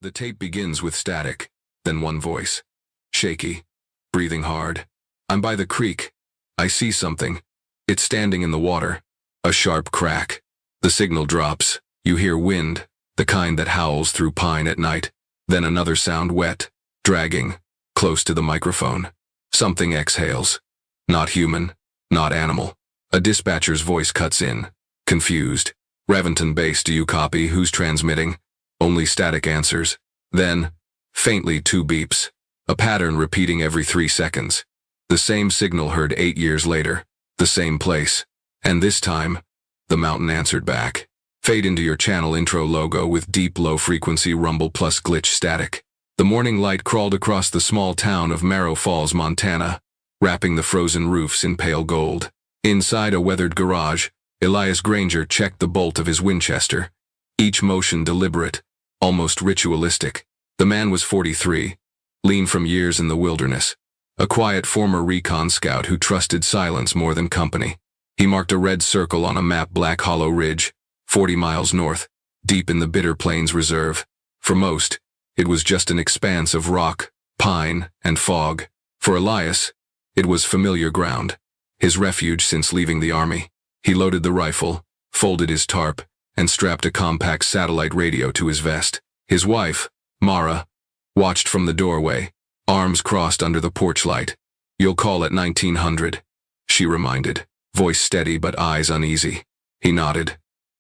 The tape begins with static, then one voice. Shaky, breathing hard. I'm by the creek. I see something. It's standing in the water. A sharp crack. The signal drops. You hear wind, the kind that howls through pine at night. Then another sound, wet, dragging, close to the microphone. Something exhales. Not human, not animal. A dispatcher's voice cuts in, confused. Raventon Base, do you copy? Who's transmitting? Only static answers. Then, faintly, 2 beeps. A pattern repeating every 3 seconds. The same signal heard 8 years later. The same place. And this time, the mountain answered back. Fade into your channel intro logo with deep low-frequency rumble plus glitch static. The morning light crawled across the small town of Marrow Falls, Montana, wrapping the frozen roofs in pale gold. Inside a weathered garage, Elias Granger checked the bolt of his Winchester. Each motion deliberate, almost ritualistic. The man was 43, lean from years in the wilderness. A quiet former recon scout who trusted silence more than company. He marked a red circle on a map, Black Hollow Ridge, 40 miles north, deep in the Bitter Plains Reserve. For most, it was just an expanse of rock, pine, and fog. For Elias, it was familiar ground, his refuge since leaving the army. He loaded the rifle, folded his tarp, and strapped a compact satellite radio to his vest. His wife, Mara, watched from the doorway, arms crossed under the porch light. You'll call at 1900, she reminded, voice steady but eyes uneasy. He nodded.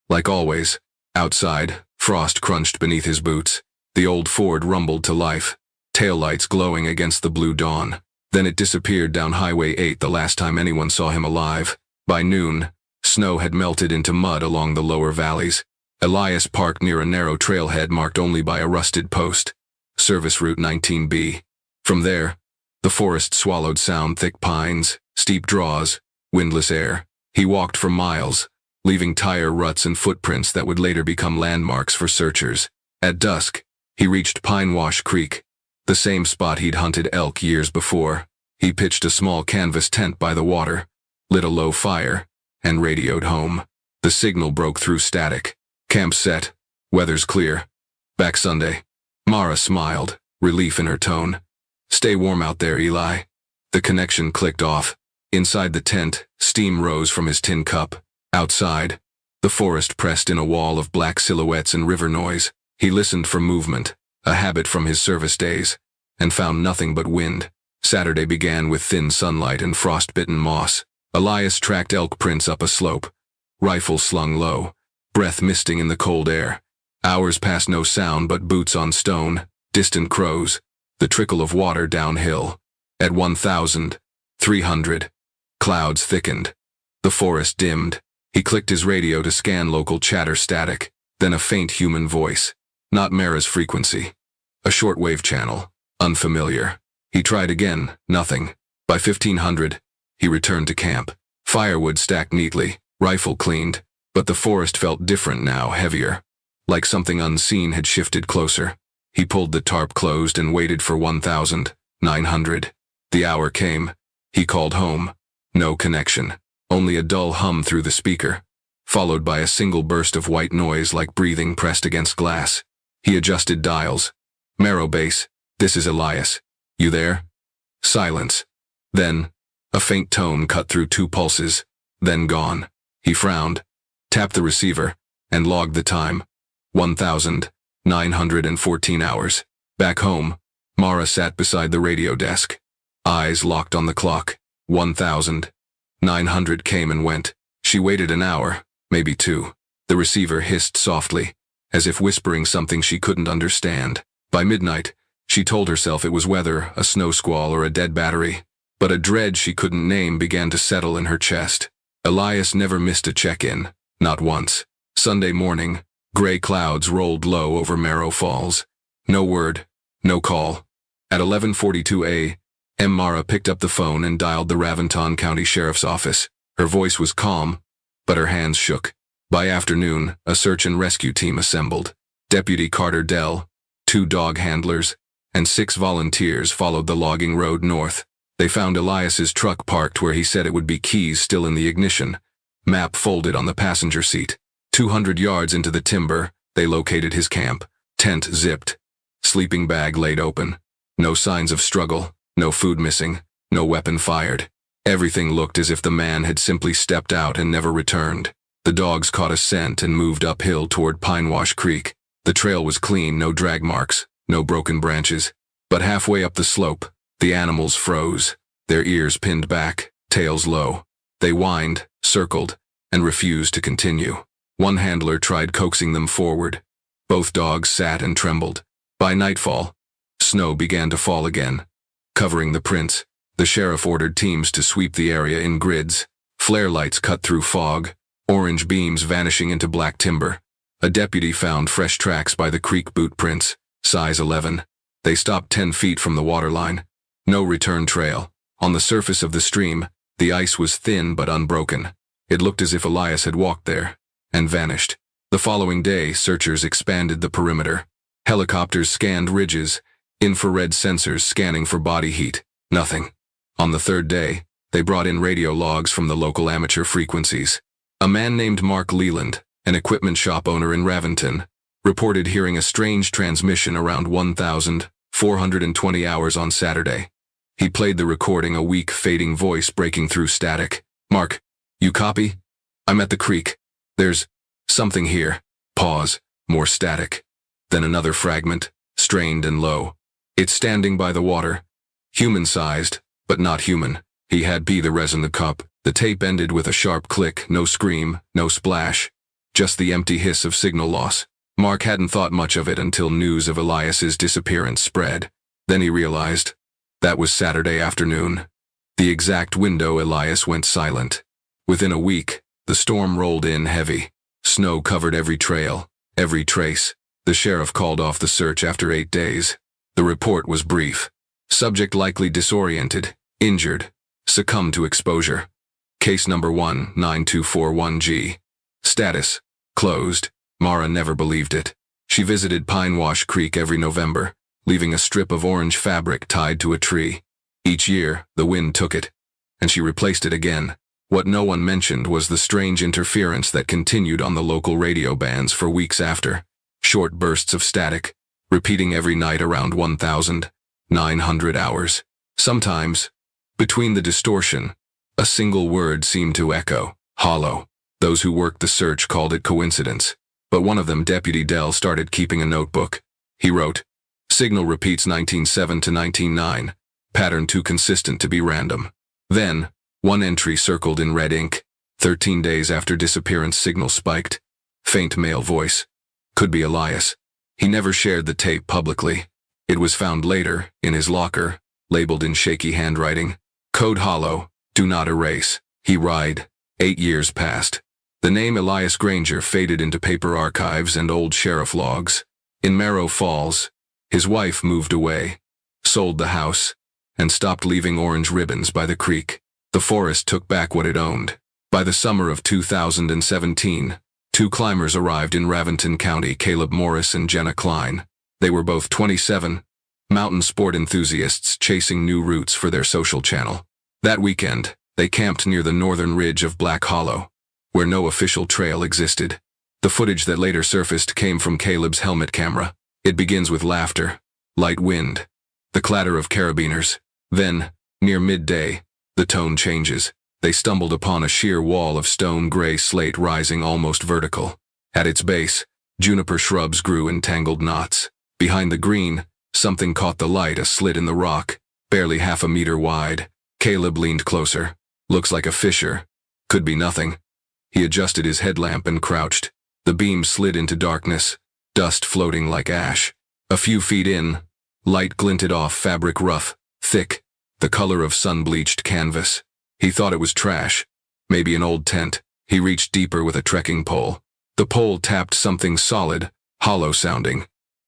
Like always, outside, frost crunched beneath his boots. The old Ford rumbled to life, taillights glowing against the blue dawn. Then it disappeared down Highway 8 the last time anyone saw him alive. By noon, snow had melted into mud along the lower valleys. Elias parked near a narrow trailhead marked only by a rusted post. Service Route 19B. From there, the forest swallowed sound, thick pines, steep draws, windless air. He walked for miles, leaving tire ruts and footprints that would later become landmarks for searchers. At dusk, he reached Pine Wash Creek, the same spot he'd hunted elk years before. He pitched a small canvas tent by the water, lit a low fire, and radioed home. The signal broke through static. Camp set. Weather's clear. Back Sunday. Mara smiled, relief in her tone. Stay warm out there, Eli. The connection clicked off. Inside the tent, steam rose from his tin cup. Outside, the forest pressed in a wall of black silhouettes and river noise. He listened for movement, a habit from his service days, and found nothing but wind. Saturday began with thin sunlight and frost-bitten moss. Elias tracked elk prints up a slope, rifle slung low, breath misting in the cold air. Hours passed, no sound but boots on stone, distant crows, the trickle of water downhill. At 1,300, clouds thickened. The forest dimmed. He clicked his radio to scan local chatter static, then a faint human voice. Not Mara's frequency. A shortwave channel, unfamiliar. He tried again, nothing. By 1500, he returned to camp. Firewood stacked neatly, rifle cleaned, but the forest felt different now, heavier. Like something unseen had shifted closer. He pulled the tarp closed and waited for 1,900. The hour came. He called home. No connection. Only a dull hum through the speaker, followed by a single burst of white noise like breathing pressed against glass. He adjusted dials. Marrow Base, this is Elias. You there? Silence. Then, a faint tone cut through 2 pulses, then gone. He frowned, tapped the receiver, and logged the time. 1,914 hours. Back home, Mara sat beside the radio desk, eyes locked on the clock. 1,900 came and went. She waited an hour, maybe 2. The receiver hissed softly, as if whispering something she couldn't understand. By midnight, she told herself it was weather, a snow squall, or a dead battery. But a dread she couldn't name began to settle in her chest. Elias never missed a check-in, not once. Sunday morning, gray clouds rolled low over Marrow Falls. No word, no call. At 11:42 a.m., Mara picked up the phone and dialed the Raventon County Sheriff's Office. Her voice was calm, but her hands shook. By afternoon, a search and rescue team assembled. Deputy Carter Dell, 2 dog handlers, and 6 volunteers followed the logging road north. They found Elias's truck parked where he said it would be, keys still in the ignition, map folded on the passenger seat. 200 yards into the timber, they located his camp, tent zipped, sleeping bag laid open. No signs of struggle, no food missing, no weapon fired. Everything looked as if the man had simply stepped out and never returned. The dogs caught a scent and moved uphill toward Pinewash Creek. The trail was clean, no drag marks, no broken branches. But halfway up the slope, the animals froze, their ears pinned back, tails low. They whined, circled, and refused to continue. One handler tried coaxing them forward. Both dogs sat and trembled. By nightfall, snow began to fall again, covering the prints. The sheriff ordered teams to sweep the area in grids. Flare lights cut through fog, orange beams vanishing into black timber. A deputy found fresh tracks by the creek boot prints, size 11. They stopped 10 feet from the waterline. No return trail. On the surface of the stream, the ice was thin but unbroken. It looked as if Elias had walked there and vanished. The following day, searchers expanded the perimeter. Helicopters scanned ridges, infrared sensors scanning for body heat. Nothing. On the third day, they brought in radio logs from the local amateur frequencies. A man named Mark Leland, an equipment shop owner in Raventon, reported hearing a strange transmission around 1,420 hours on Saturday. He played the recording, a weak, fading voice breaking through static. "Mark, you copy? I'm at the creek. There's something here." Pause. More static. Then another fragment, strained and low. "It's standing by the water. Human-sized, but not human." He had the res in the cup. The tape ended with a sharp click, no scream, no splash. Just the empty hiss of signal loss. Mark hadn't thought much of it until news of Elias's disappearance spread. Then he realized that was Saturday afternoon, the exact window Elias went silent. Within a week, the storm rolled in heavy. Snow covered every trail, every trace. The sheriff called off the search after 8 days. The report was brief. Subject likely disoriented, injured, succumbed to exposure. Case number 19241G. Status: closed. Mara never believed it. She visited Pinewash Creek every November, leaving a strip of orange fabric tied to a tree. Each year, the wind took it, and she replaced it again. What no one mentioned was the strange interference that continued on the local radio bands for weeks after. Short bursts of static, repeating every night around 1,900 hours. Sometimes, between the distortion, a single word seemed to echo: hollow. Those who worked the search called it coincidence. But one of them, Deputy Dell, started keeping a notebook. He wrote, "Signal repeats 19.7 to 19.9. Pattern too consistent to be random." Then, one entry circled in red ink. 13 days after disappearance, signal spiked. Faint male voice. Could be Elias. He never shared the tape publicly. It was found later, in his locker, labeled in shaky handwriting. Code hollow, do not erase. He wried. 8 years passed. The name Elias Granger faded into paper archives and old sheriff logs. In Merrow Falls, his wife moved away, sold the house, and stopped leaving orange ribbons by the creek. The forest took back what it owned. By the summer of 2017, 2 climbers arrived in Raventon County, Caleb Morris and Jenna Klein. They were both 27, mountain sport enthusiasts chasing new routes for their social channel. That weekend, they camped near the northern ridge of Black Hollow, where no official trail existed. The footage that later surfaced came from Caleb's helmet camera. It begins with laughter, light wind, the clatter of carabiners. Then, near midday, the tone changes. They stumbled upon a sheer wall of stone gray slate rising almost vertical. At its base, juniper shrubs grew in tangled knots. Behind the green, something caught the light, a slit in the rock, barely half a meter wide. Caleb leaned closer. "Looks like a fissure. Could be nothing." He adjusted his headlamp and crouched. The beam slid into darkness, dust floating like ash. A few feet in, light glinted off fabric rough, thick, the color of sun-bleached canvas. He thought it was trash, maybe an old tent. He reached deeper with a trekking pole. The pole tapped something solid, hollow-sounding.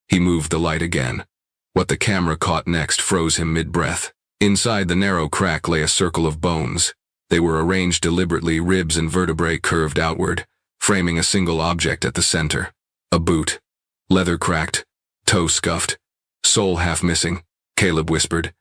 He moved the light again. What the camera caught next froze him mid-breath. Inside the narrow crack lay a circle of bones. They were arranged deliberately, ribs and vertebrae curved outward, framing a single object at the center. A boot. Leather cracked, toe scuffed, sole half missing. Caleb whispered,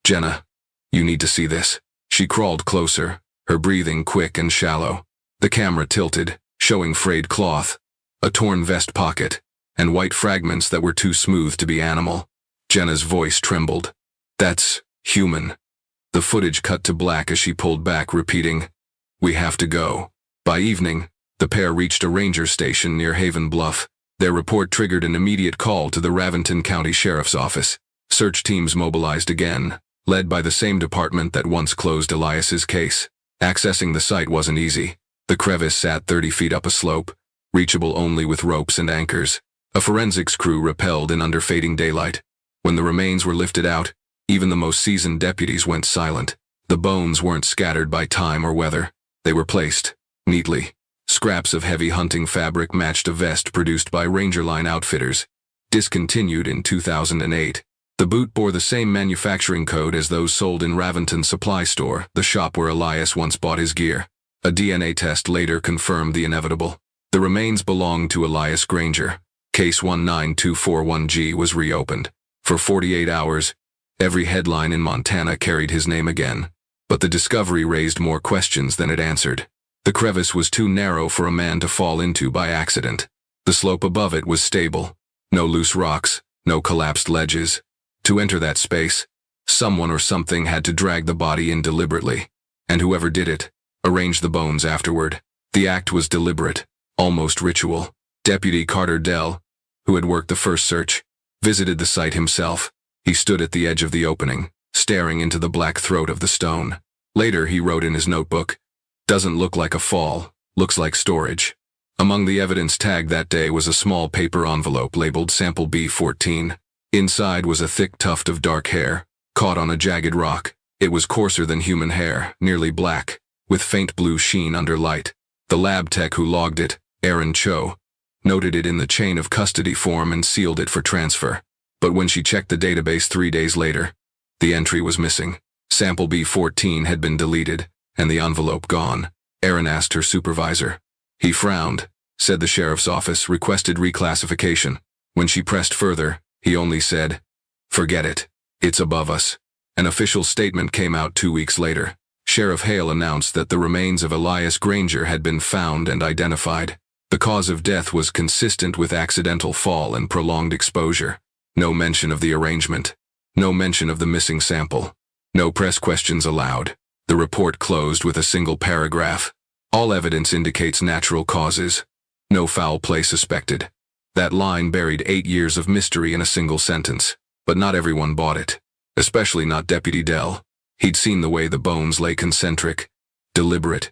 "Jenna, you need to see this." She crawled closer, her breathing quick and shallow. The camera tilted, showing frayed cloth, a torn vest pocket, and white fragments that were too smooth to be animal. Jenna's voice trembled. That's human. The footage cut to black as she pulled back, repeating, "We have to go." By evening, the pair reached a ranger station near Haven Bluff. Their report triggered an immediate call to the Raventon County Sheriff's Office. Search teams mobilized again, led by the same department that once closed Elias's case. Accessing the site wasn't easy. The crevice sat 30 feet up a slope, reachable only with ropes and anchors. A forensics crew rappelled in under fading daylight. When the remains were lifted out, even the most seasoned deputies went silent. The bones weren't scattered by time or weather. They were placed, neatly. Scraps of heavy hunting fabric matched a vest produced by Ranger Line Outfitters, discontinued in 2008. The boot bore the same manufacturing code as those sold in Raventon's supply store, the shop where Elias once bought his gear. A DNA test later confirmed the inevitable. The remains belonged to Elias Granger. Case 19241G was reopened. For 48 hours, every headline in Montana carried his name again. But the discovery raised more questions than it answered. The crevice was too narrow for a man to fall into by accident. The slope above it was stable. No loose rocks, no collapsed ledges. To enter that space, someone or something had to drag the body in deliberately. And whoever did it, arranged the bones afterward. The act was deliberate, almost ritual. Deputy Carter Dell, who had worked the first search, visited the site himself. He stood at the edge of the opening, staring into the black throat of the stone. Later he wrote in his notebook, "Doesn't look like a fall, looks like storage." Among the evidence tagged that day was a small paper envelope labeled Sample B14. Inside was a thick tuft of dark hair, caught on a jagged rock. It was coarser than human hair, nearly black, with faint blue sheen under light. The lab tech who logged it, Aaron Cho, noted it in the chain of custody form and sealed it for transfer. But when she checked the database 3 days later, the entry was missing. Sample B14 had been deleted, and the envelope gone. Aaron asked her supervisor. He frowned, said the sheriff's office requested reclassification. When she pressed further, he only said, "Forget it. It's above us." An official statement came out 2 weeks later. Sheriff Hale announced that the remains of Elias Granger had been found and identified. The cause of death was consistent with accidental fall and prolonged exposure. No mention of the arrangement. No mention of the missing sample. No press questions allowed. The report closed with a single paragraph. All evidence indicates natural causes. No foul play suspected. That line buried 8 years of mystery in a single sentence. But not everyone bought it. Especially not Deputy Dell. He'd seen the way the bones lay concentric, deliberate,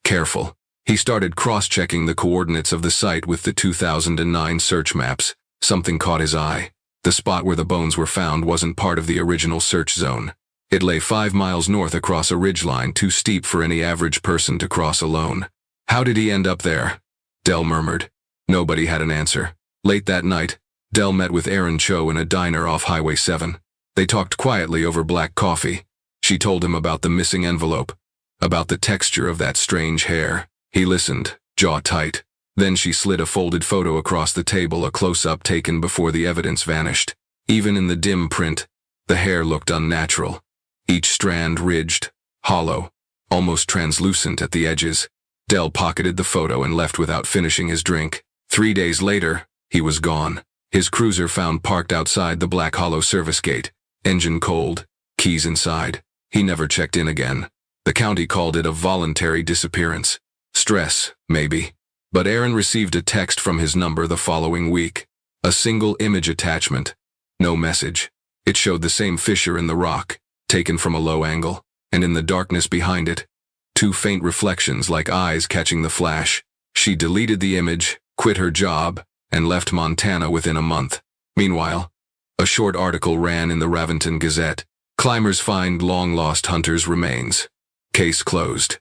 careful. He started cross-checking the coordinates of the site with the 2009 search maps. Something caught his eye. The spot where the bones were found wasn't part of the original search zone. It lay 5 miles north across a ridgeline too steep for any average person to cross alone. "How did he end up there?" Dell murmured. Nobody had an answer. Late that night, Dell met with Aaron Cho in a diner off Highway 7. They talked quietly over black coffee. She told him about the missing envelope, about the texture of that strange hair. He listened, jaw tight. Then she slid a folded photo across the table, a close-up taken before the evidence vanished. Even in the dim print, the hair looked unnatural. Each strand ridged, hollow, almost translucent at the edges. Dell pocketed the photo and left without finishing his drink. 3 days later, he was gone. His cruiser found parked outside the Black Hollow service gate, engine cold, keys inside. He never checked in again. The county called it a voluntary disappearance. Stress, maybe. But Aaron received a text from his number the following week. A single image attachment. No message. It showed the same fissure in the rock, taken from a low angle, and in the darkness behind it, 2 faint reflections like eyes catching the flash. She deleted the image, quit her job, and left Montana within a month. Meanwhile, a short article ran in the Raventon Gazette. Climbers find long-lost hunter's remains. Case closed.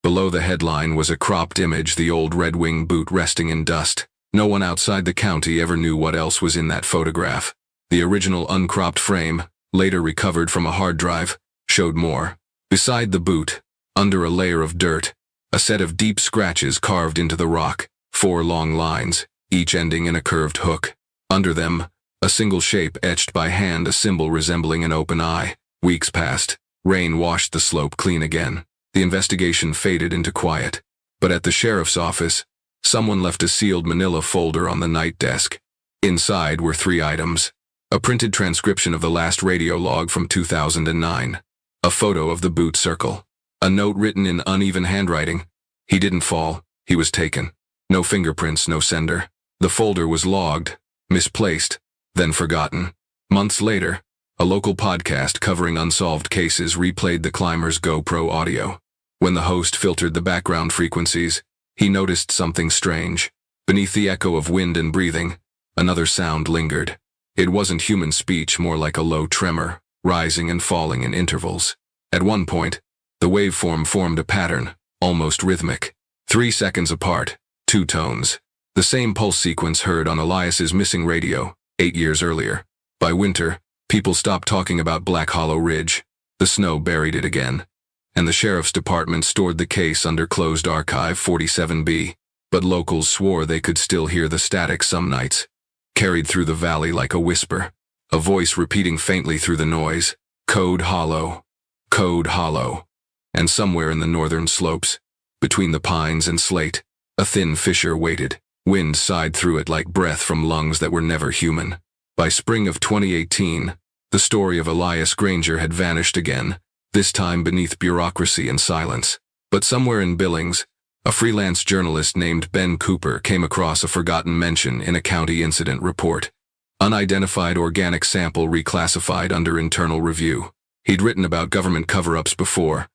Below the headline was a cropped image, the old Red Wing boot resting in dust. No one outside the county ever knew what else was in that photograph. The original uncropped frame, later recovered from a hard drive, showed more. Beside the boot, under a layer of dirt, a set of deep scratches carved into the rock, 4 long lines, each ending in a curved hook. Under them, a single shape etched by hand, a symbol resembling an open eye. Weeks passed. Rain washed the slope clean again. The investigation faded into quiet. But at the sheriff's office, someone left a sealed manila folder on the night desk. Inside were 3 items. A printed transcription of the last radio log from 2009. A photo of the boot circle. A note written in uneven handwriting. He didn't fall, he was taken. No fingerprints, no sender. The folder was logged, misplaced, then forgotten. Months later, a local podcast covering unsolved cases replayed the climber's GoPro audio. When the host filtered the background frequencies, he noticed something strange. Beneath the echo of wind and breathing, another sound lingered. It wasn't human speech, more like a low tremor, rising and falling in intervals. At one point, the waveform formed a pattern, almost rhythmic. 3 seconds apart, 2 tones. The same pulse sequence heard on Elias's missing radio, 8 years earlier. By winter, people stopped talking about Black Hollow Ridge. The snow buried it again, and the sheriff's department stored the case under closed archive 47B. But locals swore they could still hear the static some nights, carried through the valley like a whisper, a voice repeating faintly through the noise, "Code Hollow, Code Hollow." And somewhere in the northern slopes, between the pines and slate, a thin fissure waited. Wind sighed through it like breath from lungs that were never human. By spring of 2018, the story of Elias Granger had vanished again, this time beneath bureaucracy and silence. But somewhere in Billings, a freelance journalist named Ben Cooper came across a forgotten mention in a county incident report. Unidentified organic sample reclassified under internal review. He'd written about government cover-ups before.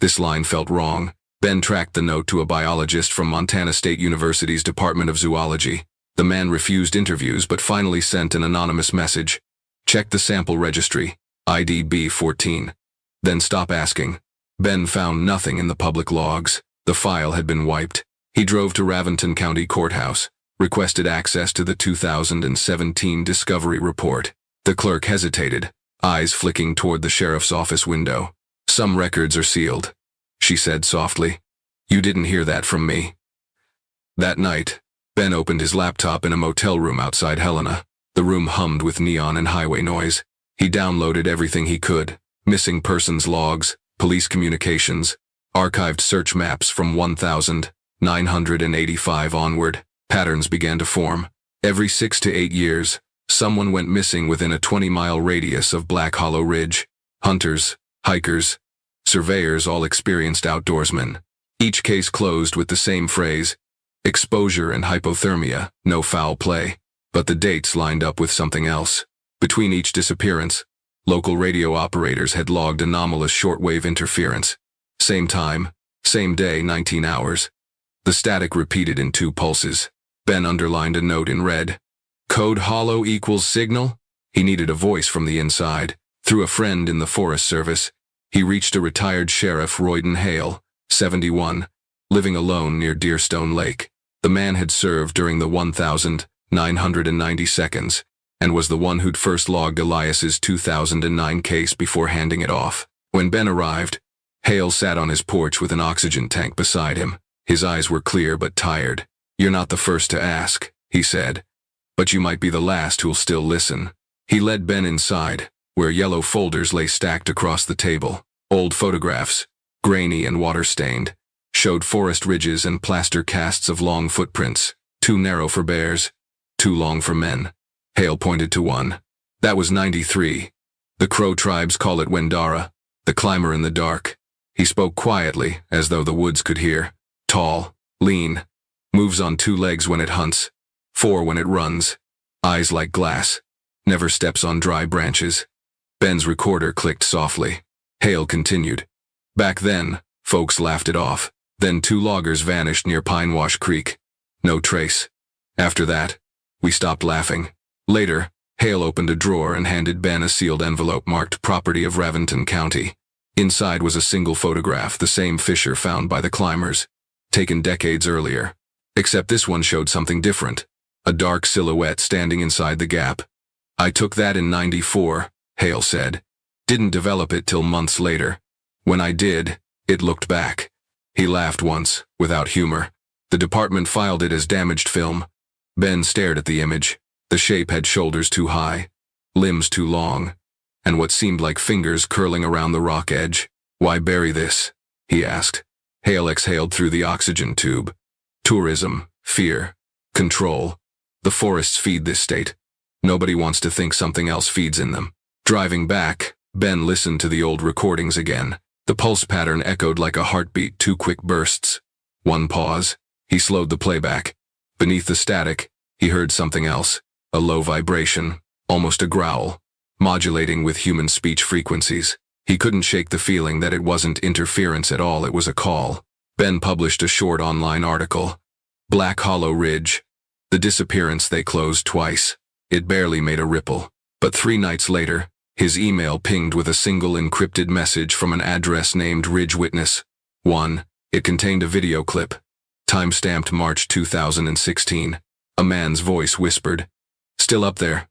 This line felt wrong. Ben tracked the note to a biologist from Montana State University's Department of Zoology. The man refused interviews but finally sent an anonymous message. "Check the sample registry, ID B14. Then stop asking." Ben found nothing in the public logs. The file had been wiped. He drove to Raventon County Courthouse, requested access to the 2017 Discovery Report. The clerk hesitated, eyes flicking toward the sheriff's office window. "Some records are sealed," she said softly. "You didn't hear that from me." That night, Ben opened his laptop in a motel room outside Helena. The room hummed with neon and highway noise. He downloaded everything he could: missing persons logs, police communications, archived search maps from 1985 onward. Patterns began to form. Every 6 to 8 years, someone went missing within a 20-mile radius of Black Hollow Ridge. Hunters, hikers, surveyors, all experienced outdoorsmen. Each case closed with the same phrase: exposure and hypothermia, no foul play. But the dates lined up with something else. Between each disappearance, local radio operators had logged anomalous shortwave interference. Same time, same day, 19 hours. The static repeated in 2 pulses. Ben underlined a note in red. "Code Hollow equals signal?" He needed a voice from the inside. Through a friend in the Forest Service, he reached a retired sheriff, Royden Hale, 71, living alone near Deerstone Lake. The man had served during the 1990 seconds, and was the one who'd first logged Elias's 2009 case before handing it off. When Ben arrived, Hale sat on his porch with an oxygen tank beside him. His eyes were clear but tired. "You're not the first to ask," he said, "but you might be the last who'll still listen." He led Ben inside, where yellow folders lay stacked across the table. Old photographs, grainy and water-stained, showed forest ridges and plaster casts of long footprints, too narrow for bears, too long for men. Hale pointed to one. That was 93. The Crow tribes call it Wendara, the climber in the dark. He spoke quietly, as though the woods could hear. Tall, lean, moves on 2 legs when it hunts, 4 when it runs, eyes like glass, never steps on dry branches. Ben's recorder clicked softly. Hale continued. "Back then, folks laughed it off. Then 2 loggers vanished near Pine Wash Creek. No trace. After that, we stopped laughing." Later, Hale opened a drawer and handed Ben a sealed envelope marked "Property of Raventon County." Inside was a single photograph, the same fissure found by the climbers, taken decades earlier. Except this one showed something different. A dark silhouette standing inside the gap. "I took that in 94, Hale said. "Didn't develop it till months later. When I did, it looked back." He laughed once, without humor. The department filed it as damaged film. Ben stared at the image. The shape had shoulders too high, limbs too long, and what seemed like fingers curling around the rock edge. "Why bury this?" he asked. Hale exhaled through the oxygen tube. "Tourism, fear, control. The forests feed this state. Nobody wants to think something else feeds in them. Driving back, Ben listened to the old recordings again. The pulse pattern echoed like a heartbeat, 2 quick bursts. One pause. He slowed the playback. Beneath the static, he heard something else. A low vibration, almost a growl, modulating with human speech frequencies. He couldn't shake the feeling that it wasn't interference at all, it was a call. Ben published a short online article. Black Hollow Ridge. The disappearance they closed twice. It barely made a ripple. But 3 nights later, his email pinged with a single encrypted message from an address named Ridge Witness. 1. It contained a video clip. Time-stamped March 2016. A man's voice whispered, "Still up there."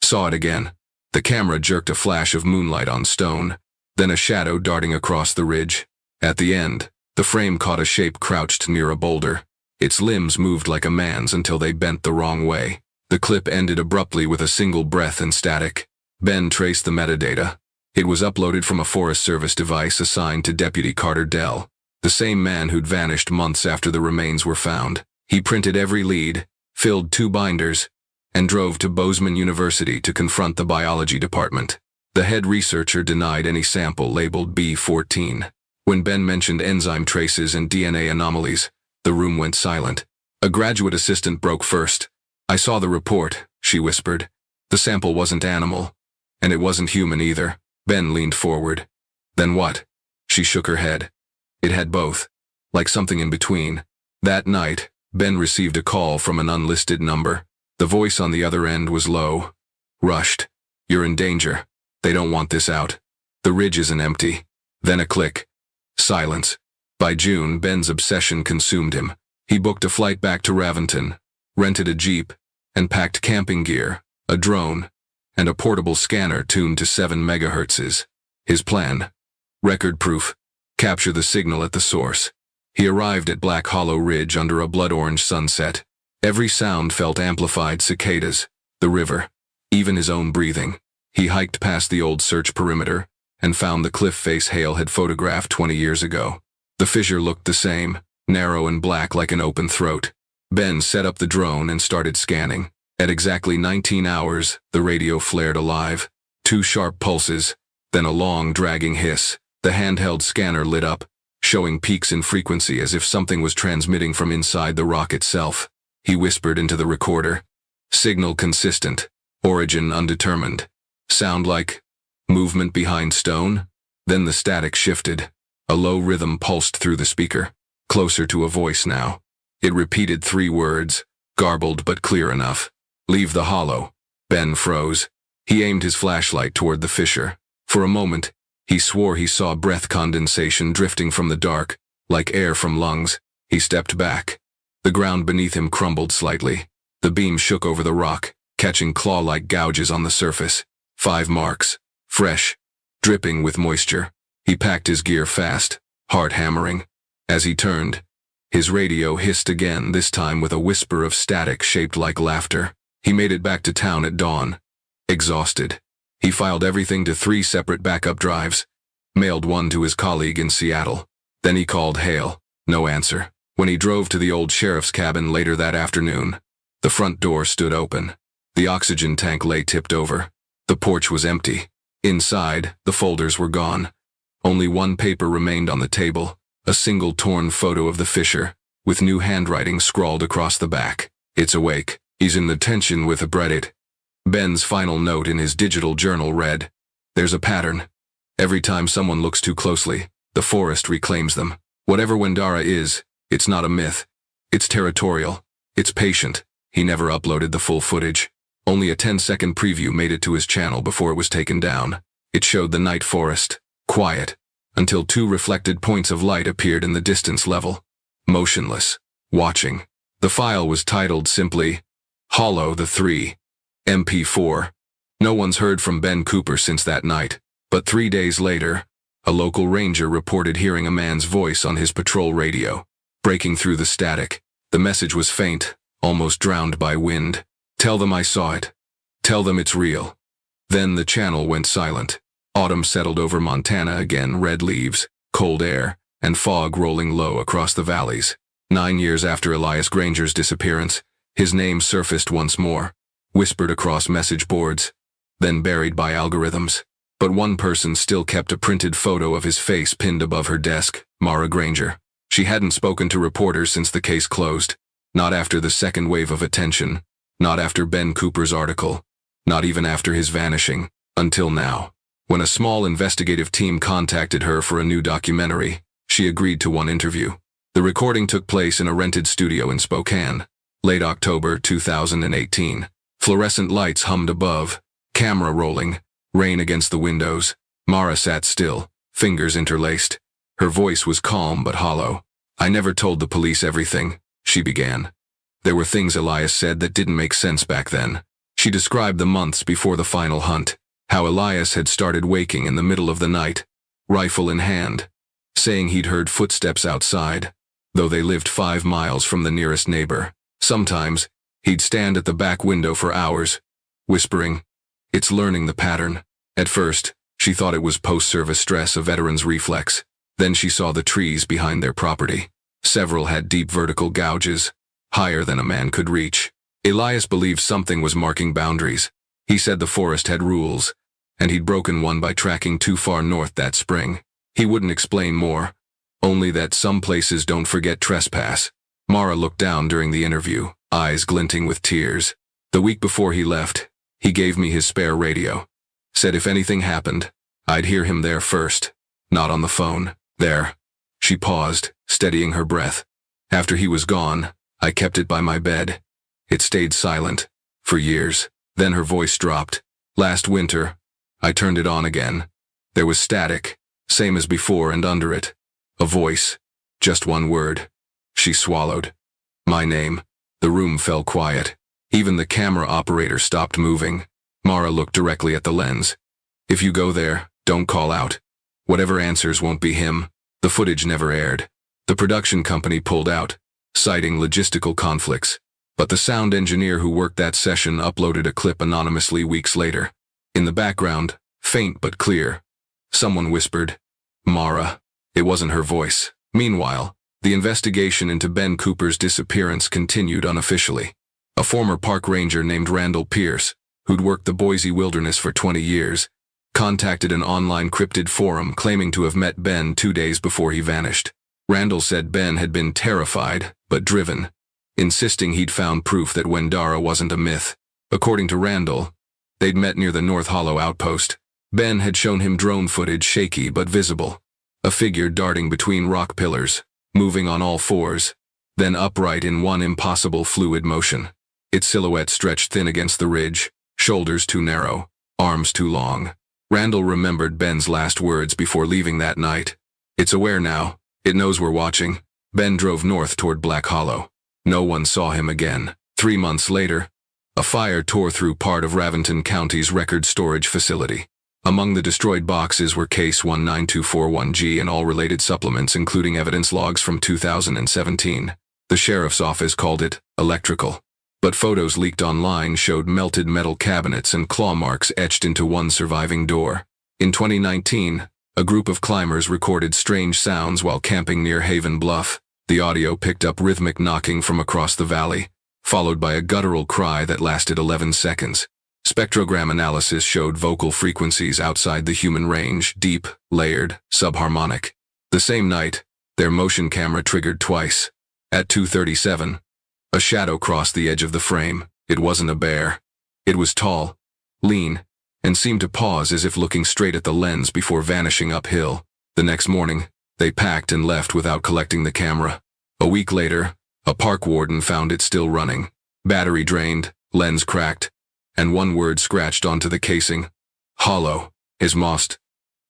Saw it again. The camera jerked a flash of moonlight on stone, then a shadow darting across the ridge. At the end, the frame caught a shape crouched near a boulder. Its limbs moved like a man's until they bent the wrong way. The clip ended abruptly with a single breath and static. Ben traced the metadata. It was uploaded from a Forest Service device assigned to Deputy Carter Dell, the same man who'd vanished months after the remains were found. He printed every lead, filled 2 binders, and drove to Bozeman University to confront the biology department. The head researcher denied any sample labeled B14. When Ben mentioned enzyme traces and DNA anomalies, the room went silent. A graduate assistant broke first. "I saw the report," she whispered. "The sample wasn't animal, and it wasn't human either." Ben leaned forward. "Then what?" She shook her head. "It had both, like something in between." That night, Ben received a call from an unlisted number. The voice on the other end was low. "Rushed. You're in danger. They don't want this out. The ridge isn't empty." Then a click. Silence. By June, Ben's obsession consumed him. He booked a flight back to Raventon, rented a Jeep, and packed camping gear, a drone, and a portable scanner tuned to 7 megahertzes. His plan: record proof, capture the signal at the source. He arrived at Black Hollow Ridge under a blood-orange sunset. Every sound felt amplified: cicadas, the river, even his own breathing. He hiked past the old search perimeter and found the cliff face Hale had photographed 20 years ago. The fissure looked the same, narrow and black like an open throat. Ben set up the drone and started scanning. At exactly 19 hours, the radio flared alive. 2 sharp pulses, then a long, dragging hiss. The handheld scanner lit up, showing peaks in frequency as if something was transmitting from inside the rock itself. He whispered into the recorder. "Signal consistent. Origin undetermined. Sound like movement behind stone?" Then the static shifted. A low rhythm pulsed through the speaker, closer to a voice now. It repeated 3 words, garbled but clear enough. "Leave the hollow." Ben froze. He aimed his flashlight toward the fissure. For a moment, he swore he saw breath condensation drifting from the dark, like air from lungs. He stepped back. The ground beneath him crumbled slightly. The beam shook over the rock, catching claw-like gouges on the surface. 5 marks, fresh, dripping with moisture. He packed his gear fast, heart hammering. As he turned, his radio hissed again, this time with a whisper of static shaped like laughter. He made it back to town at dawn. Exhausted, he filed everything to 3 separate backup drives, mailed one to his colleague in Seattle. Then he called Hale. No answer. When he drove to the old sheriff's cabin later that afternoon, the front door stood open. The oxygen tank lay tipped over. The porch was empty. Inside, the folders were gone. Only one paper remained on the table, a single torn photo of the fissure, with new handwriting scrawled across the back. "It's awake. He's in detention with a Breadit." Ben's final note in his digital journal read, "There's a pattern. Every time someone looks too closely, the forest reclaims them. Whatever Wendara is, it's not a myth. It's territorial. It's patient." He never uploaded the full footage. Only a 10-second preview made it to his channel before it was taken down. It showed the night forest, quiet, until 2 reflected points of light appeared in the distance level. Motionless, watching. The file was titled simply, Hollow the 3, MP4. No one's heard from Ben Cooper since that night, but 3 days later, a local ranger reported hearing a man's voice on his patrol radio, breaking through the static. The message was faint, almost drowned by wind. "Tell them I saw it. Tell them it's real." Then the channel went silent. Autumn settled over Montana again, red leaves, cold air, and fog rolling low across the valleys. 9 years after Elias Granger's disappearance, his name surfaced once more. whispered across message boards, then buried by algorithms. But one person still kept a printed photo of his face pinned above her desk, Mara Granger. She hadn't spoken to reporters since the case closed. Not after the second wave of attention. Not after Ben Cooper's article. Not even after his vanishing. Until now. When a small investigative team contacted her for a new documentary, she agreed to one interview. The recording took place in a rented studio in Spokane. Late October 2018. Fluorescent lights hummed above, camera rolling, rain against the windows. Mara sat still, fingers interlaced. Her voice was calm but hollow. "I never told the police everything," she began. There were things Elias said that didn't make sense back then. She described the months before the final hunt, how Elias had started waking in the middle of the night, rifle in hand, saying he'd heard footsteps outside, though they lived 5 miles from the nearest neighbor. Sometimes, he'd stand at the back window for hours, whispering. It's learning the pattern. At first, she thought it was post-service stress, a veteran's reflex. Then she saw the trees behind their property. Several had deep vertical gouges, higher than a man could reach. Elias believed something was marking boundaries. He said the forest had rules, and he'd broken one by tracking too far north that spring. He wouldn't explain more, only that some places don't forget trespass. Mara looked down during the interview, eyes glinting with tears. The week before he left, he gave me his spare radio. Said if anything happened, I'd hear him there first, not on the phone. There. She paused, steadying her breath. After he was gone, I kept it by my bed. It stayed silent, for years. Then her voice dropped. Last winter, I turned it on again. There was static, same as before, and under it, a voice. Just one word. She swallowed. My name. The room fell quiet. Even the camera operator stopped moving. Mara looked directly at the lens. If you go there, don't call out. Whatever answers won't be him. The footage never aired. The production company pulled out, citing logistical conflicts. But the sound engineer who worked that session uploaded a clip anonymously weeks later. In the background, faint but clear, someone whispered, Mara. It wasn't her voice. Meanwhile, the investigation into Ben Cooper's disappearance continued unofficially. A former park ranger named Randall Pierce, who'd worked the Boise wilderness for 20 years, contacted an online cryptid forum claiming to have met Ben 2 days before he vanished. Randall said Ben had been terrified, but driven, insisting he'd found proof that Wendara wasn't a myth. According to Randall, they'd met near the North Hollow outpost. Ben had shown him drone footage, shaky but visible. A figure darting between rock pillars, moving on all fours, then upright in one impossible fluid motion. Its silhouette stretched thin against the ridge, shoulders too narrow, arms too long. Randall remembered Ben's last words before leaving that night. It's aware now. It knows we're watching. Ben drove north toward Black Hollow. No one saw him again. 3 months later, a fire tore through part of Raventon County's record storage facility. Among the destroyed boxes were Case 19241G and all related supplements, including evidence logs from 2017. The sheriff's office called it electrical. But photos leaked online showed melted metal cabinets and claw marks etched into one surviving door. In 2019, a group of climbers recorded strange sounds while camping near Haven Bluff. The audio picked up rhythmic knocking from across the valley, followed by a guttural cry that lasted 11 seconds. Spectrogram analysis showed vocal frequencies outside the human range, deep, layered, subharmonic. The same night, their motion camera triggered twice. At 2:37, a shadow crossed the edge of the frame. It wasn't a bear. It was tall, lean, and seemed to pause as if looking straight at the lens before vanishing uphill. The next morning, they packed and left without collecting the camera. A week later, a park warden found it still running. Battery drained, lens cracked, and one word scratched onto the casing. Hollow. Is mossed.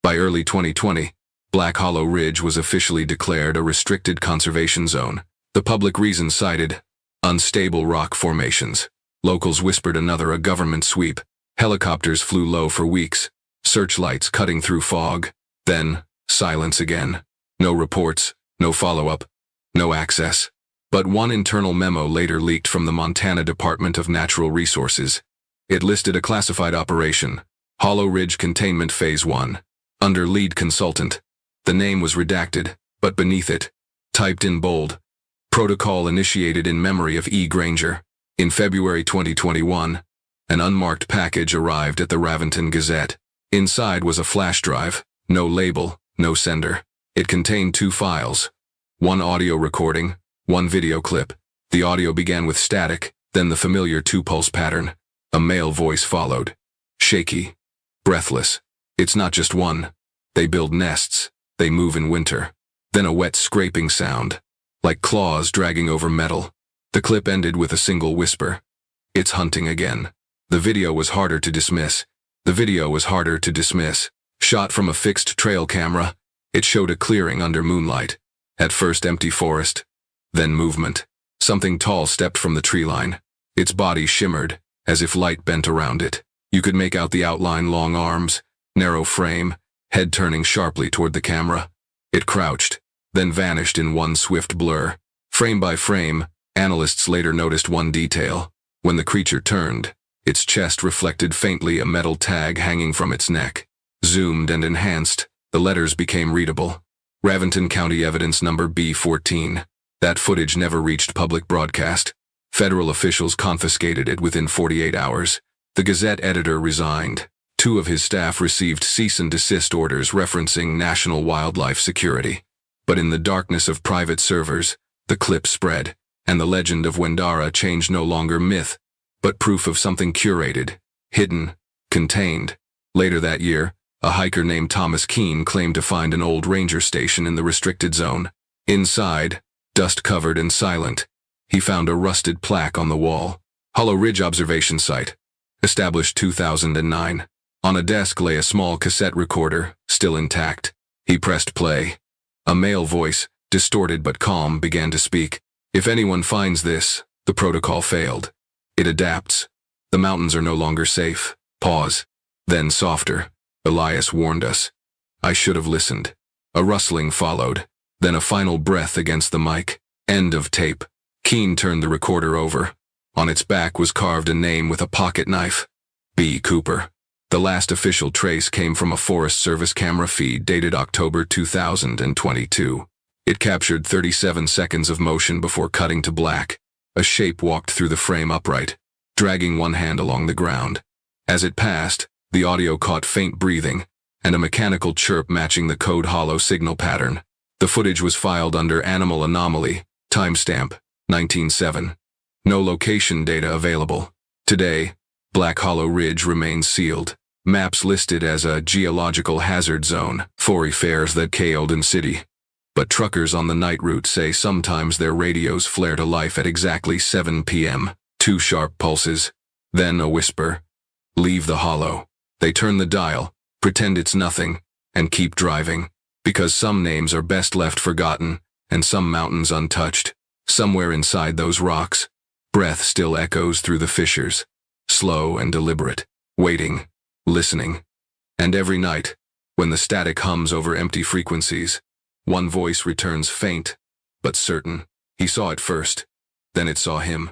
By early 2020, Black Hollow Ridge was officially declared a restricted conservation zone. The public reason cited unstable rock formations. Locals whispered a government sweep. Helicopters flew low for weeks, searchlights cutting through fog. Then, silence again. No reports, no follow-up, no access. But one internal memo later leaked from the Montana Department of Natural Resources. It listed a classified operation, Hollow Ridge Containment Phase 1, under lead consultant. The name was redacted, but beneath it, typed in bold, protocol initiated in memory of E. Granger. In February 2021, An unmarked package arrived at the Raventon Gazette. Inside was a flash drive, no label, no sender. It contained 2 files. One audio recording, one video clip. The audio began with static, then the familiar 2-pulse pattern. A male voice followed. Shaky. Breathless. It's not just one. They build nests. They move in winter. Then a wet scraping sound, like claws dragging over metal. The clip ended with a single whisper. It's hunting again. The video was harder to dismiss. Shot from a fixed trail camera, it showed a clearing under moonlight. At first empty forest, then movement. Something tall stepped from the tree line. Its body shimmered, as if light bent around it. You could make out the outline: long arms, narrow frame, head turning sharply toward the camera. It crouched, then vanished in one swift blur. Frame by frame, analysts later noticed one detail. When the creature turned, its chest reflected faintly a metal tag hanging from its neck. Zoomed and enhanced, the letters became readable. Raventon County Evidence Number B14. That footage never reached public broadcast. Federal officials confiscated it within 48 hours. The Gazette editor resigned. 2 of his staff received cease and desist orders referencing national wildlife security. But in the darkness of private servers, the clip spread, and the legend of Wendara changed no longer myth, but proof of something curated, hidden, contained. Later that year, a hiker named Thomas Keene claimed to find an old ranger station in the restricted zone. Inside, dust-covered and silent, he found a rusted plaque on the wall. Hollow Ridge Observation Site. Established 2009. On a desk lay a small cassette recorder, still intact. He pressed play. A male voice, distorted but calm, began to speak. If anyone finds this, the protocol failed. It adapts. The mountains are no longer safe. Pause. Then softer. Elias warned us. I should have listened. A rustling followed. Then a final breath against the mic. End of tape. Keene turned the recorder over. On its back was carved a name with a pocket knife. B. Cooper. The last official trace came from a Forest Service camera feed dated October 2022. It captured 37 seconds of motion before cutting to black. A shape walked through the frame upright, dragging one hand along the ground. As it passed, the audio caught faint breathing, and a mechanical chirp matching the code hollow signal pattern. The footage was filed under Animal Anomaly, timestamp 19/7. No location data available. Today, Black Hollow Ridge remains sealed. Maps listed as a geological hazard zone for affairs that Keolden City. But truckers on the night route say sometimes their radios flare to life at exactly 7 p.m. 2 sharp pulses, then a whisper. Leave the hollow. They turn the dial, pretend it's nothing, and keep driving. Because some names are best left forgotten, and some mountains untouched. Somewhere inside those rocks, breath still echoes through the fissures. Slow and deliberate, waiting, listening. And every night, when the static hums over empty frequencies, one voice returns faint, but certain. He saw it first, then it saw him.